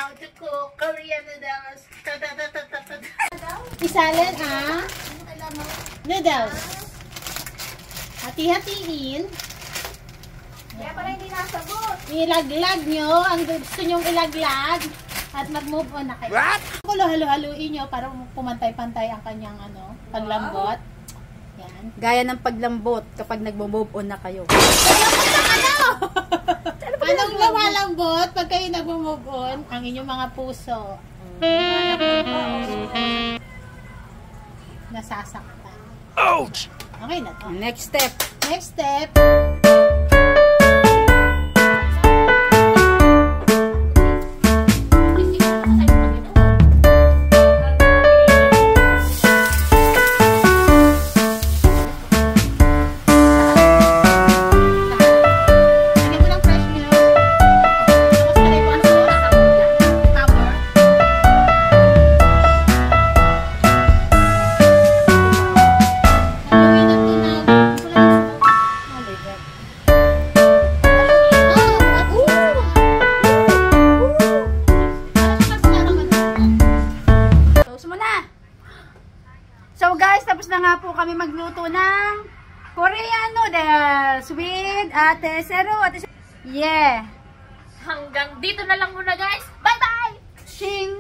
how to cook Korean noodles. Isalin ang noodles. Hati-hatiin. Kaya pala hindi nasagot. Ilaglag nyo ang gusto nyong ilaglag at mag-move on na kayo. What? Halo-haluin nyo para pumantay-pantay ang kanyang paglambot. Yan. Gaya ng paglambot kapag nag-move on na kayo. Anong lumalambot pag kayo nag-move on? Ang inyong mga puso. Nasasaktan. Ouch! Okay na to. Next step. Next step. So guys, tapos na nga po kami magluto ng Korean noodles with Ate Zero. Yeah. Hanggang dito na lang muna guys. Bye-bye! Shing!